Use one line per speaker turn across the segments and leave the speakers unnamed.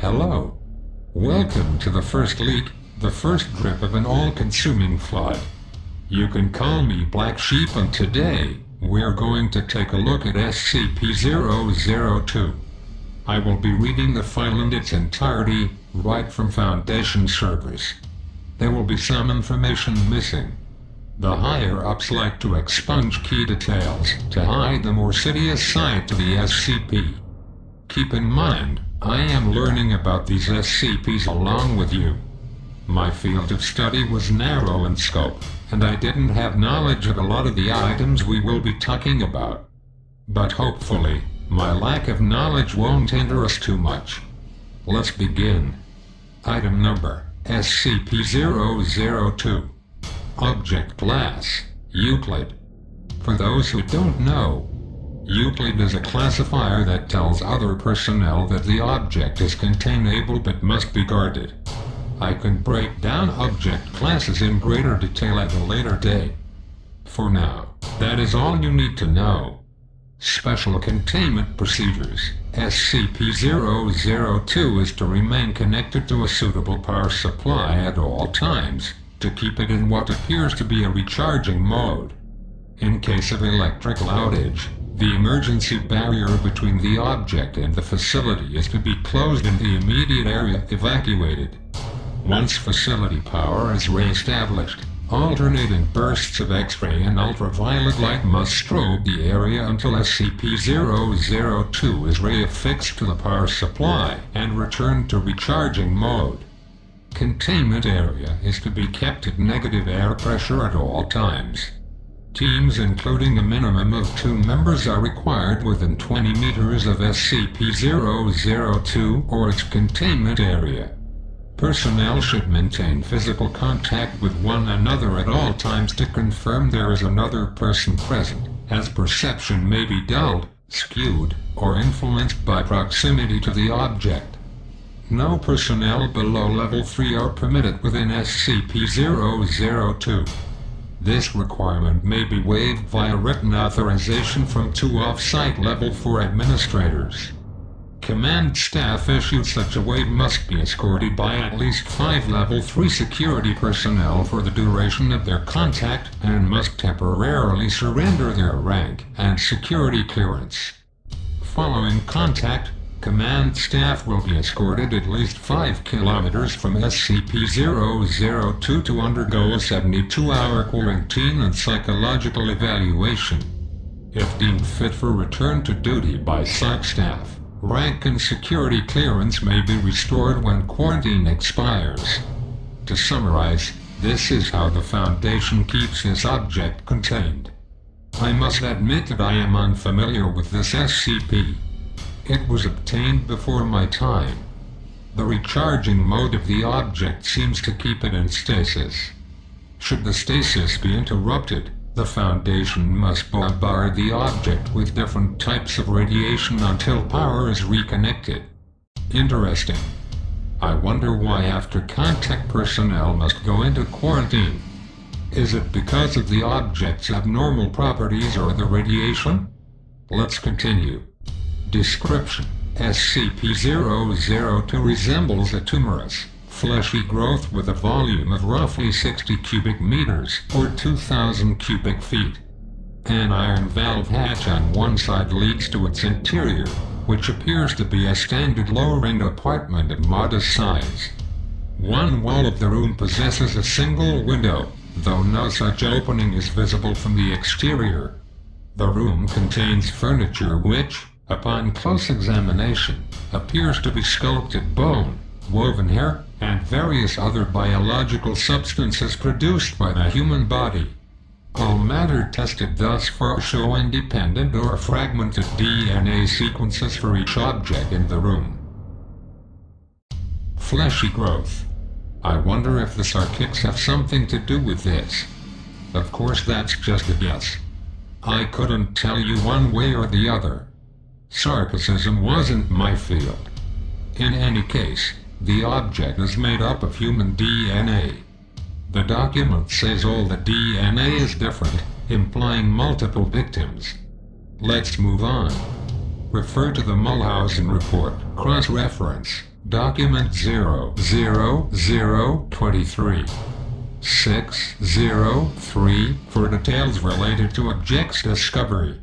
Hello. Welcome to the first leak, the first drip of an all-consuming flood. You can call me Black Sheep, and today, we're going to take a look at SCP-002. I will be reading the file in its entirety, right from Foundation servers. There will be some information missing. The higher-ups like to expunge key details to hide the more insidious side to the SCP. Keep in mind, I am learning about these SCPs along with you. My field of study was narrow in scope, and I didn't have knowledge of a lot of the items we will be talking about. But hopefully, my lack of knowledge won't hinder us too much. Let's begin. Item number, SCP-002. Object Class, Euclid. For those who don't know, Euclid is a classifier that tells other personnel that the object is containable but must be guarded. I can break down object classes in greater detail at a later date. For now, that is all you need to know. Special Containment Procedures. SCP-002 is to remain connected to a suitable power supply at all times, to keep it in what appears to be a recharging mode. In case of electrical outage, the emergency barrier between the object and the facility is to be closed and the immediate area evacuated. Once facility power is re-established, alternating bursts of X-ray and ultraviolet light must strobe the area until SCP-002 is reaffixed to the power supply and returned to recharging mode. Containment area is to be kept at negative air pressure at all times. Teams including a minimum of 2 members are required within 20 meters of SCP-002 or its containment area. Personnel should maintain physical contact with one another at all times to confirm there is another person present, as perception may be dulled, skewed, or influenced by proximity to the object. No personnel below Level 3 are permitted within SCP-002. This requirement may be waived via written authorization from 2 off-site Level 4 administrators. Command staff issued such a waiver must be escorted by at least 5 Level 3 security personnel for the duration of their contact and must temporarily surrender their rank and security clearance. Following contact, command staff will be escorted at least 5 kilometers from SCP-002 to undergo a 72-hour quarantine and psychological evaluation. If deemed fit for return to duty by site staff, rank and security clearance may be restored when quarantine expires. To summarize, this is how the Foundation keeps its object contained. I must admit that I am unfamiliar with this SCP. It was obtained before my time. The recharging mode of the object seems to keep it in stasis. Should the stasis be interrupted, the Foundation must bombard the object with different types of radiation until power is reconnected. Interesting. I wonder why after contact personnel must go into quarantine. Is it because of the object's abnormal properties or the radiation? Let's continue. Description: SCP-002 resembles a tumorous, fleshy growth with a volume of roughly 60 cubic meters, or 2,000 cubic feet. An iron valve hatch on one side leads to its interior, which appears to be a standard lower-end apartment of modest size. One wall of the room possesses a single window, though no such opening is visible from the exterior. The room contains furniture which, upon close examination, appears to be sculpted bone, woven hair, and various other biological substances produced by the human body. All matter tested thus far show independent or fragmented DNA sequences for each object in the room. Fleshy growth. I wonder if the Sarkics have something to do with this. Of course that's just a guess. I couldn't tell you one way or the other. Sarcasm wasn't my field. In any case, the object is made up of human DNA. The document says all the DNA is different, implying multiple victims. Let's move on. Refer to the Mulhausen Report. Cross-reference Document 00023. 603 for details related to object's discovery.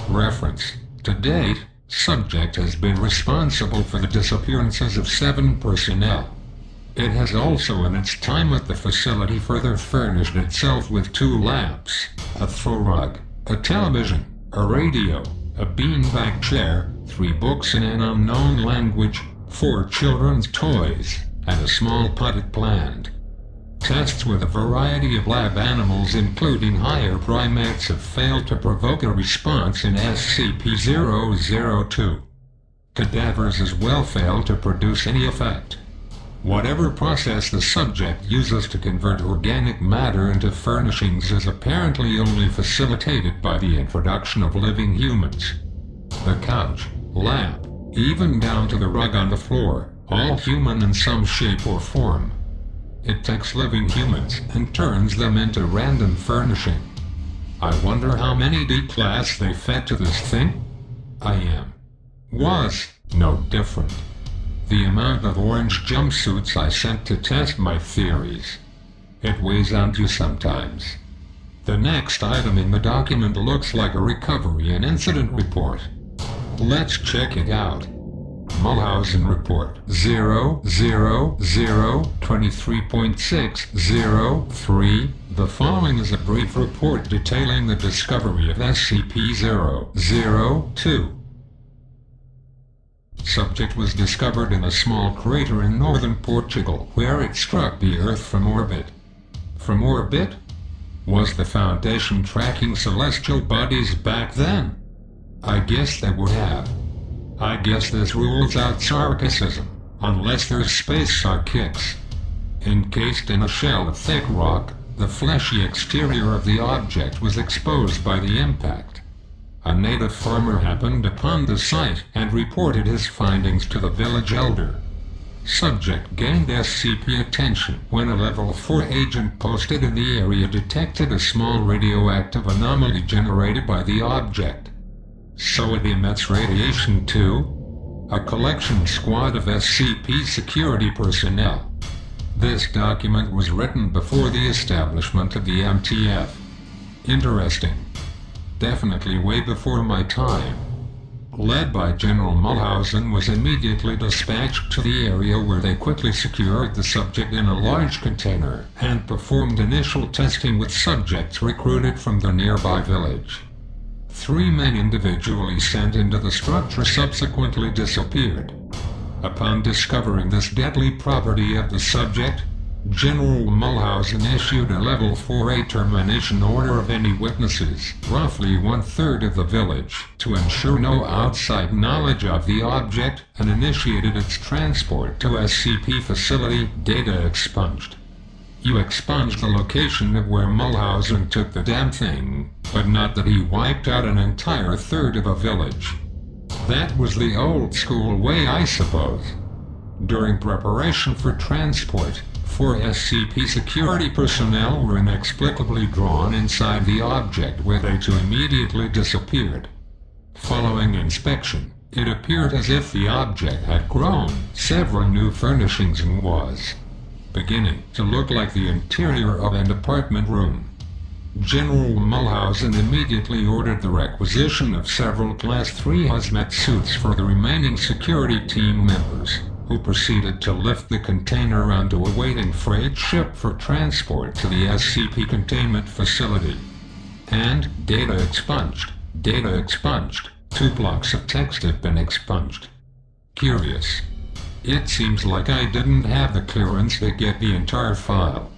Reference. To date, subject has been responsible for the disappearances of 7 personnel. It has also in its time at the facility further furnished itself with 2 lamps, a throw rug, a television, a radio, a beanbag chair, 3 books in an unknown language, 4 children's toys, and a small potted plant. Tests with a variety of lab animals including higher primates have failed to provoke a response in SCP-002. Cadavers as well failed to produce any effect. Whatever process the subject uses to convert organic matter into furnishings is apparently only facilitated by the introduction of living humans. The couch, lamp, even down to the rug on the floor, all human in some shape or form. It takes living humans and turns them into random furnishing. I wonder how many D-class they fed to this thing? Was no different. The amount of orange jumpsuits I sent to test my theories. It weighs on you sometimes. The next item in the document looks like a recovery and incident report. Let's check it out. Mulhausen Report 00023.603. The following is a brief report detailing the discovery of SCP-002. Subject was discovered in a small crater in northern Portugal, where it struck the Earth from orbit. From orbit? Was the Foundation tracking celestial bodies back then? I guess they would have. I guess this rules out sarcasm, unless there's space sarkics. Encased in a shell of thick rock, the fleshy exterior of the object was exposed by the impact. A native farmer happened upon the site and reported his findings to the village elder. Subject gained SCP attention when a Level 4 agent posted in the area detected a small radioactive anomaly generated by the object. So it emits radiation too? A collection squad of SCP security personnel. This document was written before the establishment of the MTF. Interesting. Definitely way before my time. Led by General Mulhausen was immediately dispatched to the area where they quickly secured the subject in a large container and performed initial testing with subjects recruited from the nearby village. 3 men individually sent into the structure subsequently disappeared. Upon discovering this deadly property of the subject, General Mulhausen issued a Level 4A termination order of any witnesses, roughly 1/3 of the village, to ensure no outside knowledge of the object, and initiated its transport to SCP facility. Data expunged. You expunged the location of where Mulhausen took the damn thing, but not that he wiped out an entire third of a village. That was the old school way, I suppose. During preparation for transport, 4 SCP security personnel were inexplicably drawn inside the object where they too immediately disappeared. Following inspection, it appeared as if the object had grown several new furnishings and was beginning to look like the interior of an apartment room. General Mulhausen immediately ordered the requisition of several Class 3 hazmat suits for the remaining security team members, who proceeded to lift the container onto a waiting freight ship for transport to the SCP containment facility. And data expunged. Data expunged. 2 blocks of text have been expunged. Curious. It seems like I didn't have the clearance to get the entire file.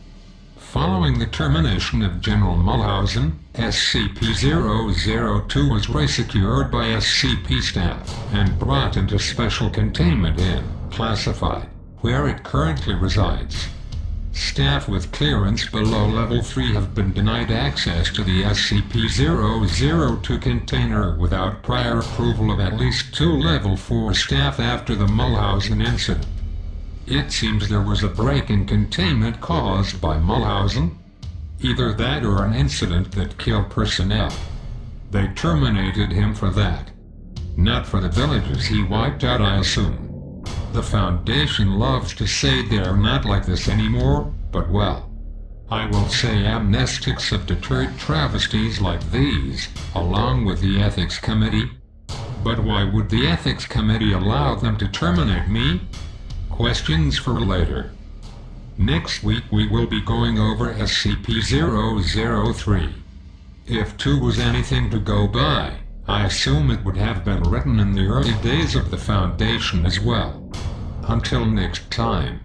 Following the termination of General Mulhausen, SCP-002 was resecured by SCP staff and brought into Special Containment Inn, classified, where it currently resides. Staff with clearance below Level 3 have been denied access to the SCP-002 container without prior approval of at least 2 Level 4 staff after the Mulhausen incident. It seems there was a break in containment caused by Mulhausen. Either that or an incident that killed personnel. They terminated him for that. Not for the villages he wiped out, I assume. The Foundation loves to say they're not like this anymore, but well, I will say amnestics have deterred travesties like these, along with the Ethics Committee. But why would the Ethics Committee allow them to terminate me? Questions for later. Next week we will be going over SCP-003. If 2 was anything to go by, I assume it would have been written in the early days of the Foundation as well. Until next time.